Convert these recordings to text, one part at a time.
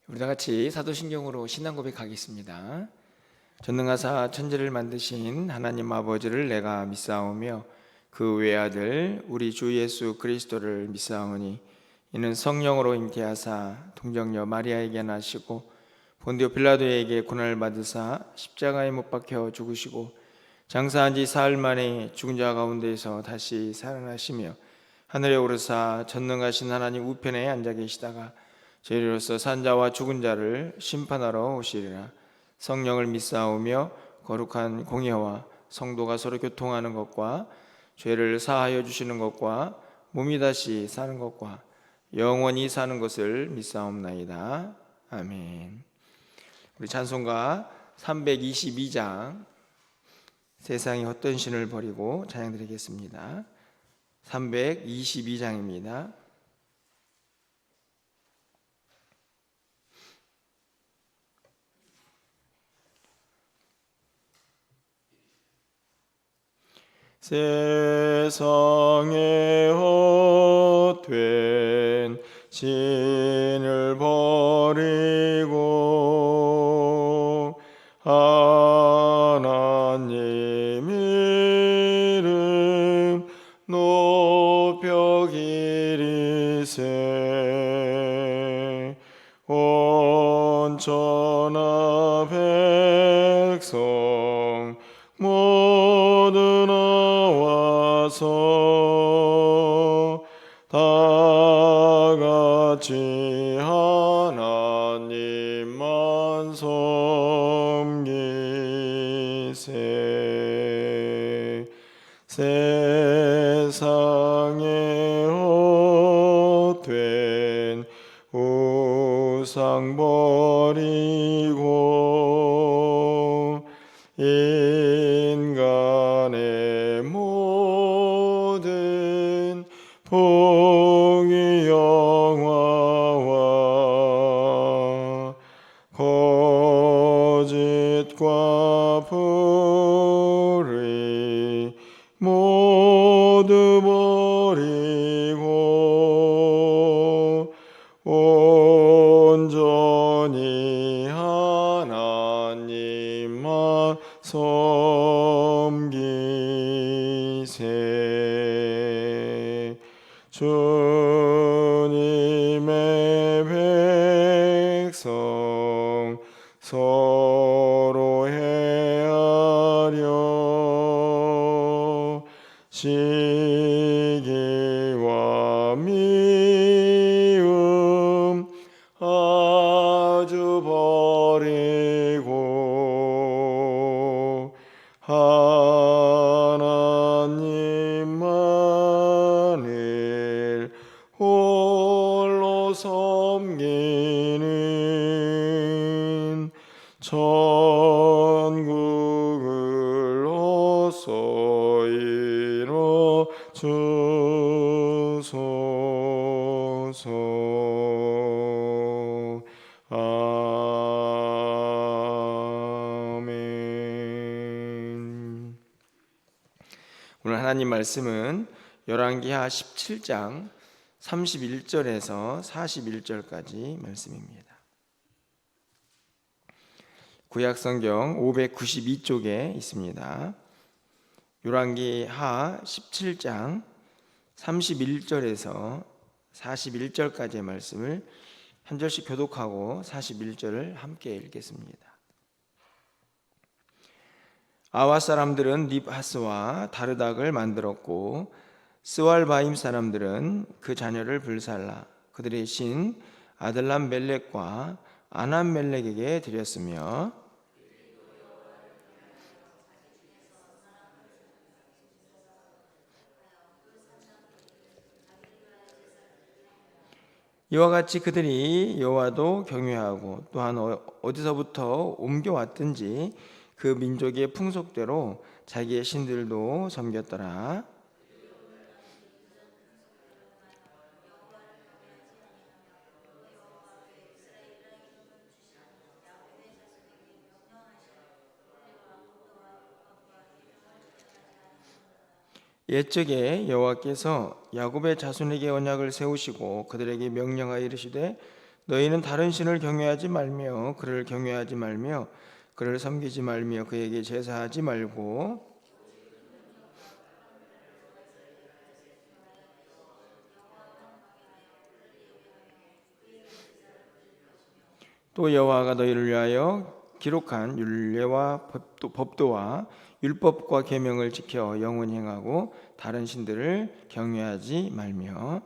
우리 다 같이 사도신경으로 신앙 고백하겠습니다. 전능하사 천지를 만드신 하나님 아버지를 내가 믿사오며 그 외아들 우리 주 예수 그리스도를 믿사오니 이는 성령으로 잉태하사 동정녀 마리아에게 나시고 본디오 빌라도에게 고난을 받으사 십자가에 못 박혀 죽으시고 장사한 지 사흘 만에 죽은 자 가운데서 다시 살아나시며 하늘에 오르사 전능하신 하나님 우편에 앉아 계시다가 저희로서 산자와 죽은 자를 심판하러 오시리라. 성령을 믿사오며 거룩한 공예와 성도가 서로 교통하는 것과 죄를 사하여 주시는 것과 몸이 다시 사는 것과 영원히 사는 것을 믿사옵나이다. 아멘. 우리 찬송가 322장 세상이 헛된 신을 버리고 찬양 드리겠습니다. 322장입니다. 세상에 헛된 신을 버리고 하나님 이름 높여 기리세 온 천하 백성 모두 나와서 다같이 하나님만 섬기세 세상에 헛된 우상 버리고 인간의 모든 복이 영화와 거짓과 불의 모두 버리고 온전히 하나님만 섬기세 주님의 백성 서로 헤아려 시기와 미움 아주 버리고 하나님만을 홀로 섬기는 천국을 어서 이뤄 주소서. 아멘. 오늘 하나님 말씀은 열왕기하 17장 31절에서 41절까지 말씀입니다. 구약성경 592쪽에 있습니다. 열왕기하 17장 31절에서 41절까지의 말씀을 한 절씩 교독하고 41절을 함께 읽겠습니다. 아와 사람들은 닙하스와 다르닥을 만들었고 스왈바임 사람들은 그 자녀를 불살라 그들의 신 아들람 멜렉과 아남 멜렉에게 드렸으며 이와 같이 그들이 여호와도 경외하고 또한 어디서부터 옮겨왔든지 그 민족의 풍속대로 자기의 신들도 섬겼더라. 옛적에 여호와께서 야곱의 자손에게 언약을 세우시고 그들에게 명령하여 이르시되 너희는 다른 신을 경외하지 말며 그를 경외하지 말며 그를 섬기지 말며 그에게 제사하지 말고 또 여호와가 너희를 위하여 기록한 율례와 법도와 율법과 계명을 지켜 영원히 행하고 다른 신들을 경외하지 말며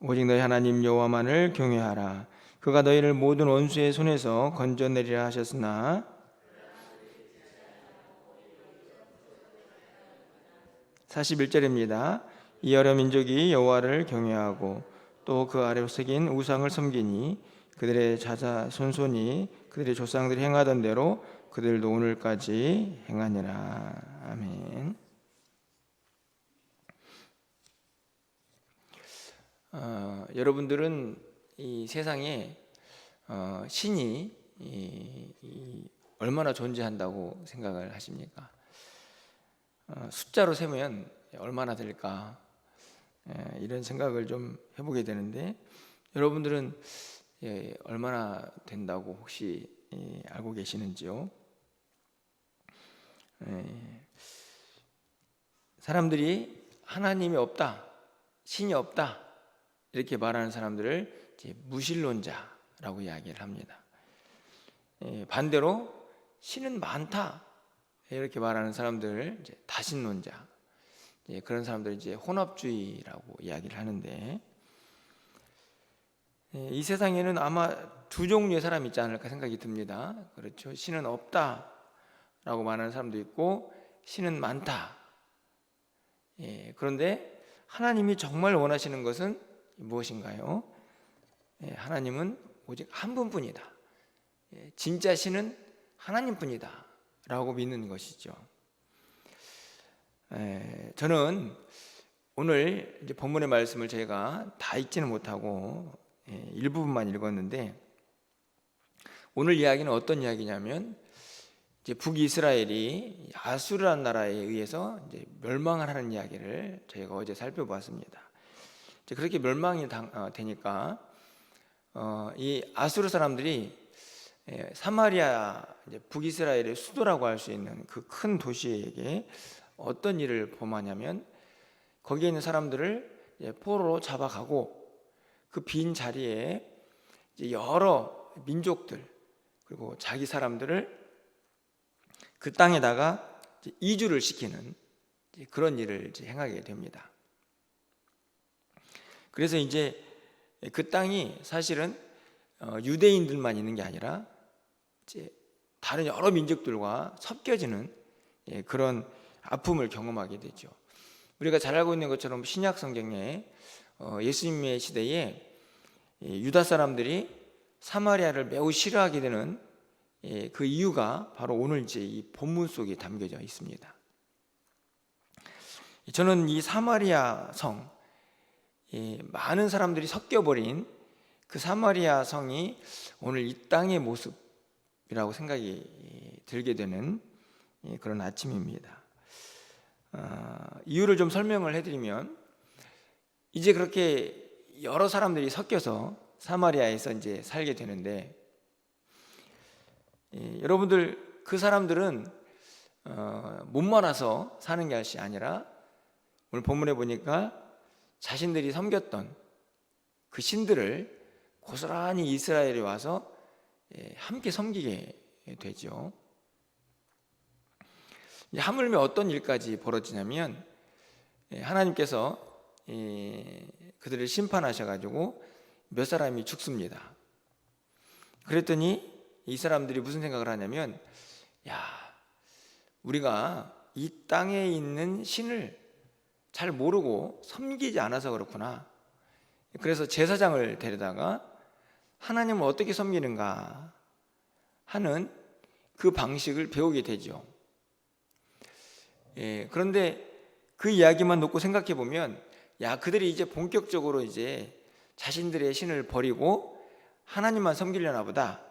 오직 너희 하나님 여호와만을 경외하라. 그가 너희를 모든 원수의 손에서 건져내리라 하셨으나 41절입니다. 이 여러 민족이 여호와를 경외하고 또 그 아래로 새긴 우상을 섬기니 그들의 자손이 그들의 조상들이 행하던 대로 그들도 오늘까지 행하니라. 아멘. 여러분들은 이 세상에 신이 얼마나 존재한다고 생각을 하십니까? 숫자로 세면 얼마나 될까? 이런 생각을 좀 해보게 되는데 여러분들은 얼마나 된다고 혹시 알고 계시는지요? 사람들이 하나님이 없다, 신이 없다 이렇게 말하는 사람들을 이제 무신론자라고 이야기를 합니다. 반대로 신은 많다 이렇게 말하는 사람들을 이제 다신론자, 그런 사람들을 이제 혼합주의라고 이야기를 하는데 이 세상에는 아마 두 종류의 사람이 있지 않을까 생각이 듭니다. 그렇죠? 신은 없다라고 말하는 사람도 있고 신은 많다. 그런데 하나님이 정말 원하시는 것은 무엇인가요? 하나님은 오직 한 분뿐이다. 진짜 신은 하나님뿐이다 라고 믿는 것이죠. 저는 오늘 이제 본문의 말씀을 제가 다 읽지는 못하고 일부분만 읽었는데 오늘 이야기는 어떤 이야기냐면 이제 북이스라엘이 아수르라는 나라에 의해서 이제 멸망을 하는 이야기를 저희가 어제 살펴보았습니다. 이제 그렇게 멸망이 되니까 이 아수르 사람들이 사마리아 이제 북이스라엘의 수도라고 할 수 있는 그 큰 도시에게 어떤 일을 범하냐면 거기에 있는 사람들을 포로로 잡아가고 그 빈 자리에 이제 여러 민족들 그리고 자기 사람들을 그 땅에다가 이제 이주를 시키는 그런 일을 이제 행하게 됩니다. 그래서 이제 그 땅이 사실은 유대인들만 있는 게 아니라 이제 다른 여러 민족들과 섞여지는 그런 아픔을 경험하게 되죠. 우리가 잘 알고 있는 것처럼 신약 성경에 예수님의 시대에 유다 사람들이 사마리아를 매우 싫어하게 되는 그 이유가 바로 오늘 이제 이 본문 속에 담겨져 있습니다. 저는 이 사마리아 성, 많은 사람들이 섞여버린 그 사마리아 성이 오늘 이 땅의 모습이라고 생각이 들게 되는 그런 아침입니다. 이유를 좀 설명을 해드리면 이제 그렇게 여러 사람들이 섞여서 사마리아에서 이제 살게 되는데 여러분들 그 사람들은 못 말아서 사는 것이 아니라 오늘 본문에 보니까 자신들이 섬겼던 그 신들을 고스란히 이스라엘에 와서 함께 섬기게 되죠. 하물며 어떤 일까지 벌어지냐면 하나님께서 그들을 심판하셔가지고 몇 사람이 죽습니다. 그랬더니 이 사람들이 무슨 생각을 하냐면 야, 우리가 이 땅에 있는 신을 잘 모르고 섬기지 않아서 그렇구나. 그래서 제사장을 데려다가 하나님을 어떻게 섬기는가 하는 그 방식을 배우게 되죠. 그런데 그 이야기만 놓고 생각해 보면 야, 그들이 이제 본격적으로 이제 자신들의 신을 버리고 하나님만 섬기려나 보다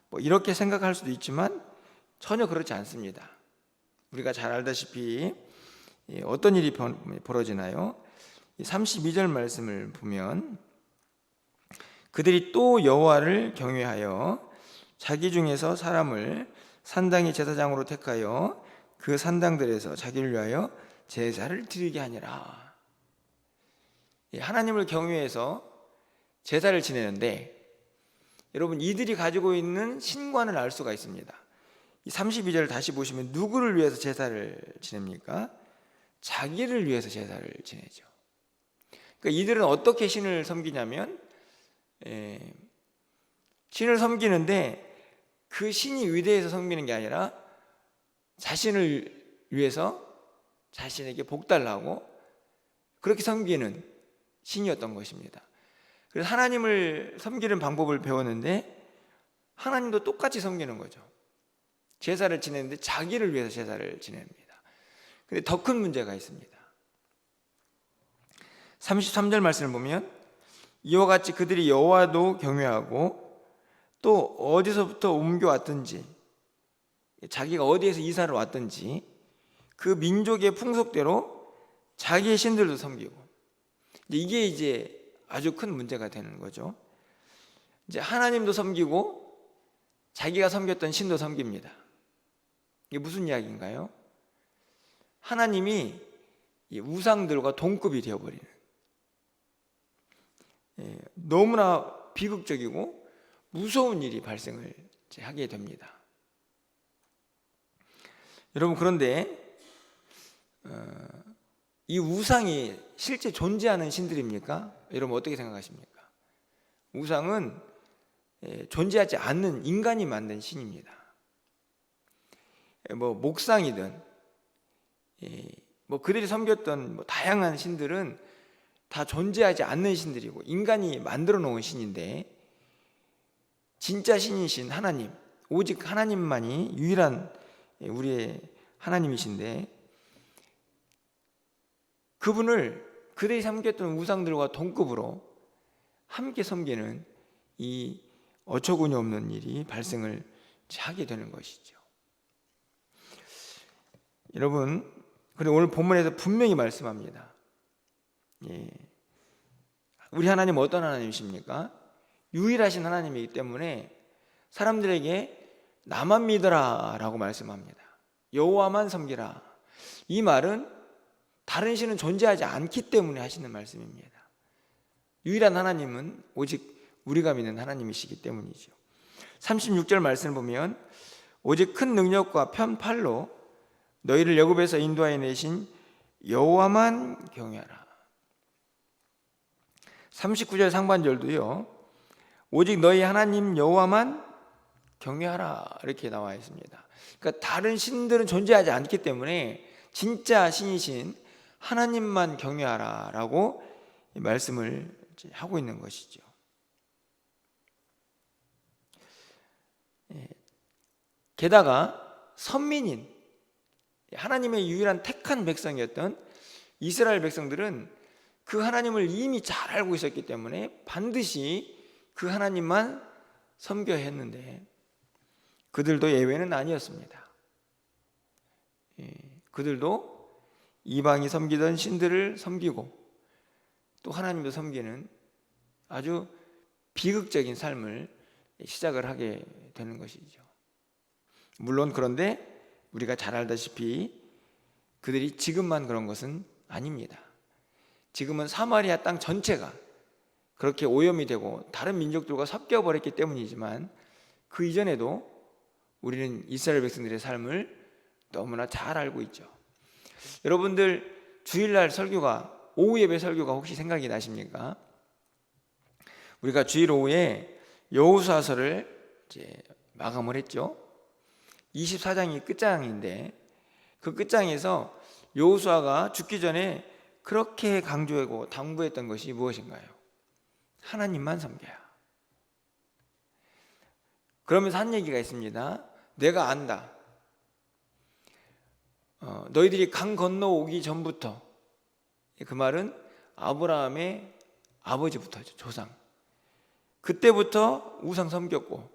뭐 이렇게 생각할 수도 있지만 전혀 그렇지 않습니다. 우리가 잘 알다시피 어떤 일이 벌어지나요? 32절 말씀을 보면 그들이 또 여호와를 경외하여 자기 중에서 사람을 산당의 제사장으로 택하여 그 산당들에서 자기를 위하여 제사를 드리게 하니라. 하나님을 경외해서 제사를 지내는데 여러분, 이들이 가지고 있는 신관을 알 수가 있습니다. 이 32절을 다시 보시면 누구를 위해서 제사를 지냅니까? 자기를 위해서 제사를 지내죠. 그러니까 이들은 어떻게 신을 섬기냐면 신을 섬기는데 그 신이 위대해서 섬기는 게 아니라 자신을 위해서 자신에게 복달라고 그렇게 섬기는 신이었던 것입니다. 그래서 하나님을 섬기는 방법을 배웠는데 하나님도 똑같이 섬기는 거죠. 제사를 지내는데 자기를 위해서 제사를 지냅니다. 근데 더 큰 문제가 있습니다. 33절 말씀을 보면 이와 같이 그들이 여호와도 경외하고 또 어디서부터 옮겨왔든지 자기가 어디에서 이사를 왔든지 그 민족의 풍속대로 자기의 신들도 섬기고, 이게 이제 아주 큰 문제가 되는 거죠. 이제 하나님도 섬기고 자기가 섬겼던 신도 섬깁니다. 이게 무슨 이야기인가요? 하나님이 이 우상들과 동급이 되어버리는, 너무나 비극적이고 무서운 일이 발생을 하게 됩니다. 여러분, 그런데 이 우상이 실제 존재하는 신들입니까? 여러분 어떻게 생각하십니까? 우상은 존재하지 않는 인간이 만든 신입니다. 목상이든 그들이 섬겼던 다양한 신들은 다 존재하지 않는 신들이고 인간이 만들어 놓은 신인데, 진짜 신이신 하나님, 오직 하나님만이 유일한 우리의 하나님이신데 그분을 그들이 섬겼던 우상들과 동급으로 함께 섬기는 이 어처구니 없는 일이 발생을 하게 되는 것이죠. 여러분, 그런데 오늘 본문에서 분명히 말씀합니다. 우리 하나님은 어떤 하나님이십니까? 유일하신 하나님이기 때문에 사람들에게 나만 믿어라 라고 말씀합니다. 여호와만 섬기라. 이 말은 다른 신은 존재하지 않기 때문에 하시는 말씀입니다. 유일한 하나님은 오직 우리가 믿는 하나님이시기 때문이죠. 36절 말씀을 보면 오직 큰 능력과 편팔로 너희를 애굽에서 인도하여 내신 여호와만 경외하라. 39절 상반절도요, 오직 너희 하나님 여호와만 경외하라 이렇게 나와 있습니다. 그러니까 다른 신들은 존재하지 않기 때문에 진짜 신이신 하나님만 경외하라 라고 말씀을 하고 있는 것이죠. 게다가 선민인 하나님의 유일한 택한 백성이었던 이스라엘 백성들은 그 하나님을 이미 잘 알고 있었기 때문에 반드시 그 하나님만 섬겨야 했는데 그들도 예외는 아니었습니다. 그들도 이방이 섬기던 신들을 섬기고 또 하나님도 섬기는 아주 비극적인 삶을 시작을 하게 되는 것이죠. 물론 그런데 우리가 잘 알다시피 그들이 지금만 그런 것은 아닙니다. 지금은 사마리아 땅 전체가 그렇게 오염이 되고 다른 민족들과 섞여버렸기 때문이지만 그 이전에도 우리는 이스라엘 백성들의 삶을 너무나 잘 알고 있죠. 여러분들 주일날 설교가, 오후 예배 설교가 혹시 생각이 나십니까? 우리가 주일 오후에 여호수아서를 이제 마감을 했죠. 24장이 끝장인데 그 끝장에서 여호수아가 죽기 전에 그렇게 강조하고 당부했던 것이 무엇인가요? 하나님만 섬겨야. 그러면서 한 얘기가 있습니다. 내가 안다. 너희들이 강 건너오기 전부터, 그 말은 아브라함의 아버지부터죠. 조상. 그때부터 우상 섬겼고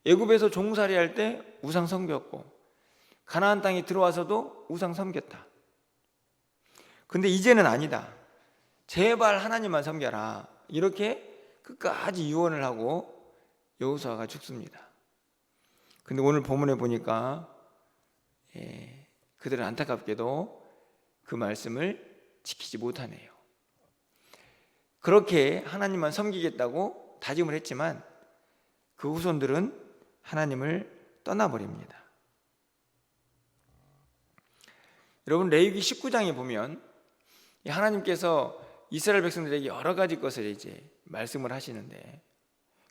애굽에서 종살이 할 때 우상 섬겼고 가나안 땅에 들어와서도 우상 섬겼다. 근데 이제는 아니다. 제발 하나님만 섬겨라. 이렇게 끝까지 유언을 하고 여호수아가 죽습니다. 근데 오늘 본문에 보니까 그들은 안타깝게도 그 말씀을 지키지 못하네요. 그렇게 하나님만 섬기겠다고 다짐을 했지만 그 후손들은 하나님을 떠나버립니다. 여러분, 레위기 19장에 보면 하나님께서 이스라엘 백성들에게 여러 가지 것을 이제 말씀을 하시는데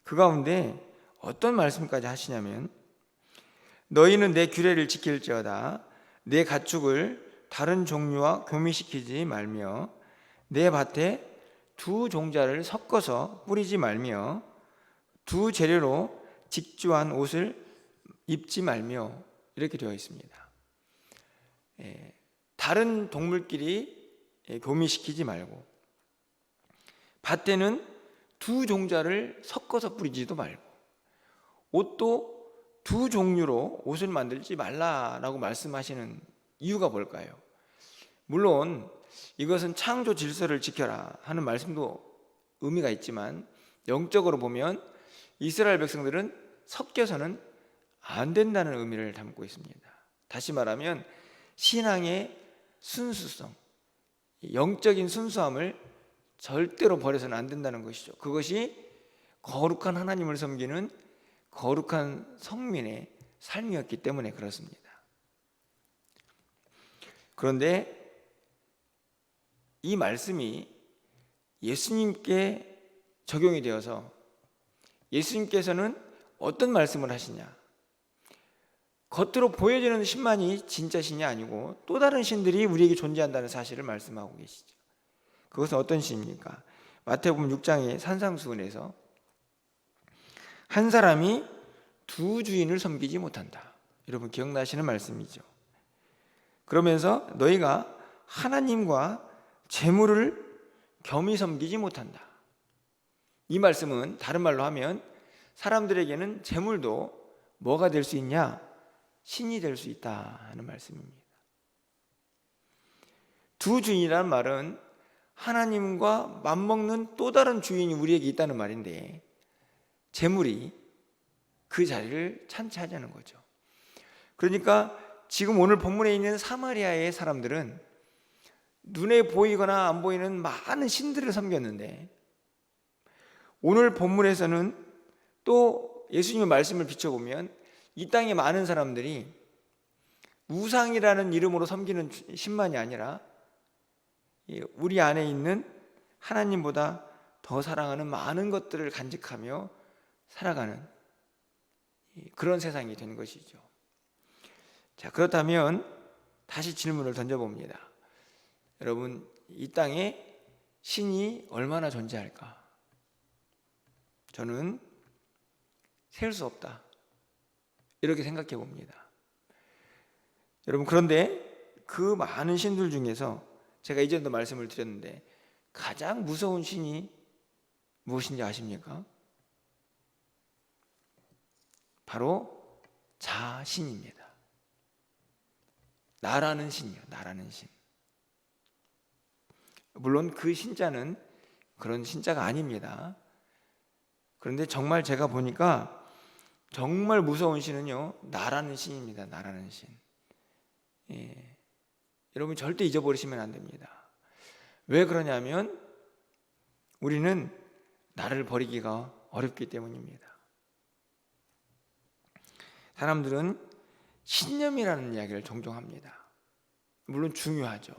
그 가운데 어떤 말씀까지 하시냐면, 너희는 내 규례를 지킬지어다. 내 가축을 다른 종류와 교미시키지 말며 내 밭에 두 종자를 섞어서 뿌리지 말며 두 재료로 직조한 옷을 입지 말며, 이렇게 되어 있습니다. 다른 동물끼리 교미시키지 말고, 밭에는 두 종자를 섞어서 뿌리지도 말고, 옷도 두 종류로 옷을 만들지 말라라고 말씀하시는 이유가 뭘까요? 물론 이것은 창조 질서를 지켜라 하는 말씀도 의미가 있지만, 영적으로 보면 이스라엘 백성들은 섞여서는 안 된다는 의미를 담고 있습니다. 다시 말하면 신앙의 순수성, 영적인 순수함을 절대로 버려서는 안 된다는 것이죠. 그것이 거룩한 하나님을 섬기는 거룩한 성민의 삶이었기 때문에 그렇습니다. 그런데 이 말씀이 예수님께 적용이 되어서 예수님께서는 어떤 말씀을 하시냐? 겉으로 보여지는 신만이 진짜 신이 아니고 또 다른 신들이 우리에게 존재한다는 사실을 말씀하고 계시죠. 그것은 어떤 신입니까? 마태복음 6장의 산상수훈에서 한 사람이 두 주인을 섬기지 못한다. 여러분 기억나시는 말씀이죠. 그러면서 너희가 하나님과 재물을 겸히 섬기지 못한다. 이 말씀은 다른 말로 하면 사람들에게는 재물도 뭐가 될 수 있냐? 신이 될 수 있다 하는 말씀입니다. 두 주인이라는 말은 하나님과 맞먹는 또 다른 주인이 우리에게 있다는 말인데, 재물이 그 자리를 차지하는 거죠. 그러니까 지금 오늘 본문에 있는 사마리아의 사람들은 눈에 보이거나 안 보이는 많은 신들을 섬겼는데, 오늘 본문에서는 또 예수님의 말씀을 비춰보면 이 땅의 많은 사람들이 우상이라는 이름으로 섬기는 신만이 아니라 우리 안에 있는 하나님보다 더 사랑하는 많은 것들을 간직하며 살아가는 그런 세상이 된 것이죠. 자, 그렇다면 다시 질문을 던져봅니다. 여러분, 이 땅에 신이 얼마나 존재할까? 저는 셀 수 없다, 이렇게 생각해 봅니다. 여러분, 그런데 그 많은 신들 중에서 제가 이전에도 말씀을 드렸는데 가장 무서운 신이 무엇인지 아십니까? 바로 자신입니다. 나라는 신이요, 나라는 신. 물론 그 신자는 그런 신자가 아닙니다. 그런데 정말 제가 보니까 정말 무서운 신은요, 나라는 신입니다. 나라는 신. 여러분 절대 잊어버리시면 안 됩니다. 왜 그러냐면 우리는 나를 버리기가 어렵기 때문입니다. 사람들은 신념이라는 이야기를 종종 합니다. 물론 중요하죠.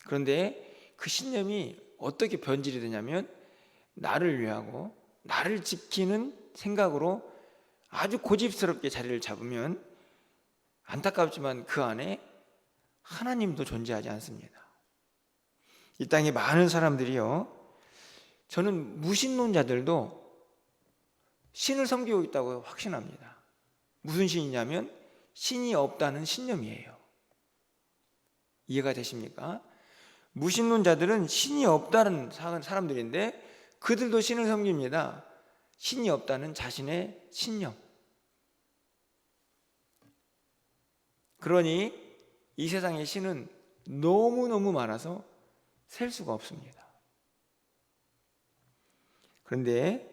그런데 그 신념이 어떻게 변질이 되냐면 나를 위하고 나를 지키는 생각으로 아주 고집스럽게 자리를 잡으면 안타깝지만 그 안에 하나님도 존재하지 않습니다. 이 땅에 많은 사람들이요, 저는 무신론자들도 신을 섬기고 있다고 확신합니다. 무슨 신이냐면 신이 없다는 신념이에요. 이해가 되십니까? 무신론자들은 신이 없다는 사람들인데 그들도 신을 섬깁니다. 신이 없다는 자신의 신념. 그러니 이 세상의 신은 너무너무 많아서 셀 수가 없습니다. 그런데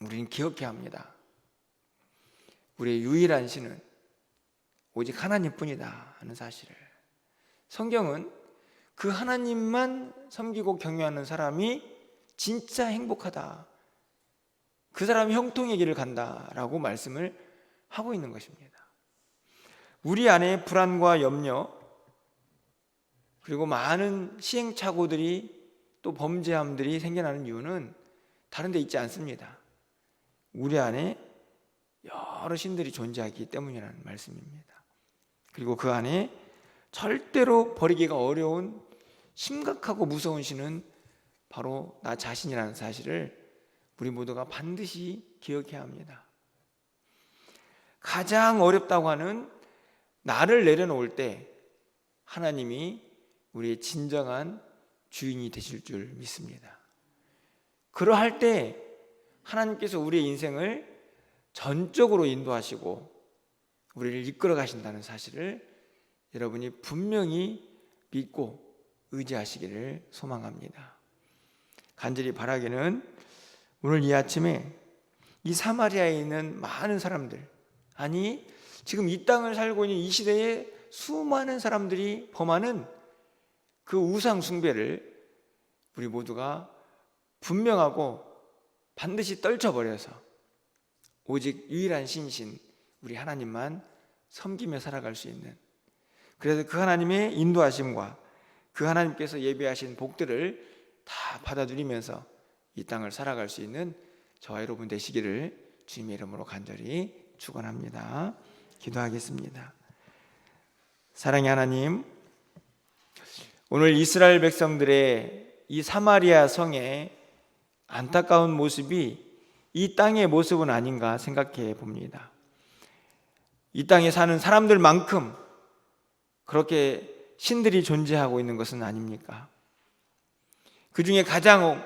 우리는 기억해야 합니다. 우리의 유일한 신은 오직 하나님뿐이다 하는 사실을. 성경은 그 하나님만 섬기고 경외하는 사람이 진짜 행복하다, 그 사람이 형통의 길을 간다라고 말씀을 하고 있는 것입니다. 우리 안에 불안과 염려, 그리고 많은 시행착오들이 또 범죄함들이 생겨나는 이유는 다른 데 있지 않습니다. 우리 안에 여러 신들이 존재하기 때문이라는 말씀입니다. 그리고 그 안에 절대로 버리기가 어려운 심각하고 무서운 신은 바로 나 자신이라는 사실을 우리 모두가 반드시 기억해야 합니다. 가장 어렵다고 하는 나를 내려놓을 때 하나님이 우리의 진정한 주인이 되실 줄 믿습니다. 그러할 때 하나님께서 우리의 인생을 전적으로 인도하시고 우리를 이끌어 가신다는 사실을 여러분이 분명히 믿고 의지하시기를 소망합니다. 간절히 바라기는 오늘 이 아침에 이 사마리아에 있는 많은 사람들, 아니 지금 이 땅을 살고 있는 이 시대에 수많은 사람들이 범하는 그 우상 숭배를 우리 모두가 분명하고 반드시 떨쳐버려서 오직 유일한 신이신 우리 하나님만 섬기며 살아갈 수 있는, 그래서 그 하나님의 인도하심과 그 하나님께서 예비하신 복들을 다 받아들이면서 이 땅을 살아갈 수 있는 저와 여러분 되시기를 주님의 이름으로 간절히 축원합니다. 기도하겠습니다. 사랑의 하나님, 오늘 이스라엘 백성들의 이 사마리아 성의 안타까운 모습이 이 땅의 모습은 아닌가 생각해 봅니다. 이 땅에 사는 사람들만큼 그렇게 신들이 존재하고 있는 것은 아닙니까? 그 중에 가장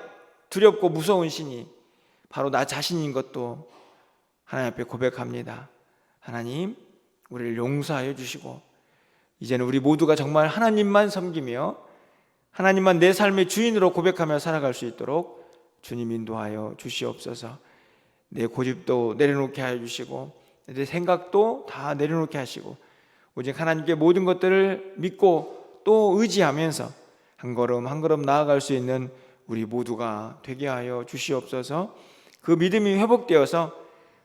두렵고 무서운 신이 바로 나 자신인 것도 하나님 앞에 고백합니다. 하나님, 우리를 용서하여 주시고 이제는 우리 모두가 정말 하나님만 섬기며 하나님만 내 삶의 주인으로 고백하며 살아갈 수 있도록 주님 인도하여 주시옵소서. 내 고집도 내려놓게 하여 주시고 내 생각도 다 내려놓게 하시고 오직 하나님께 모든 것들을 믿고 또 의지하면서 한 걸음 한 걸음 나아갈 수 있는 우리 모두가 되게 하여 주시옵소서. 그 믿음이 회복되어서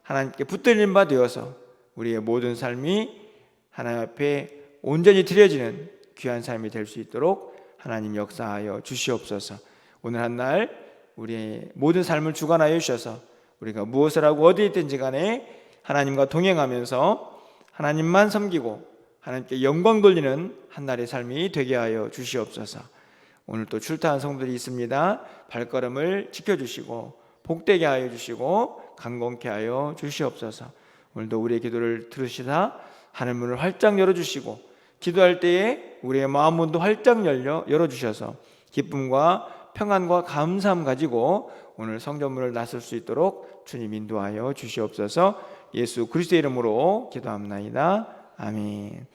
하나님께 붙들린 바 되어서 우리의 모든 삶이 하나님 앞에 온전히 드려지는 귀한 삶이 될 수 있도록 하나님 역사하여 주시옵소서. 오늘 한 날 우리의 모든 삶을 주관하여 주셔서 우리가 무엇을 하고 어디에 있든지 간에 하나님과 동행하면서 하나님만 섬기고 하나님께 영광 돌리는 한 날의 삶이 되게 하여 주시옵소서. 오늘 또 출타한 성도들이 있습니다. 발걸음을 지켜주시고 복되게 하여 주시고 강건케 하여 주시옵소서. 오늘도 우리의 기도를 들으시다 하늘문을 활짝 열어주시고 기도할 때에 우리의 마음문도 활짝 열어주셔서 기쁨과 평안과 감사함 가지고 오늘 성전문을 나설 수 있도록 주님 인도하여 주시옵소서. 예수 그리스도의 이름으로 기도합나이다. 아멘.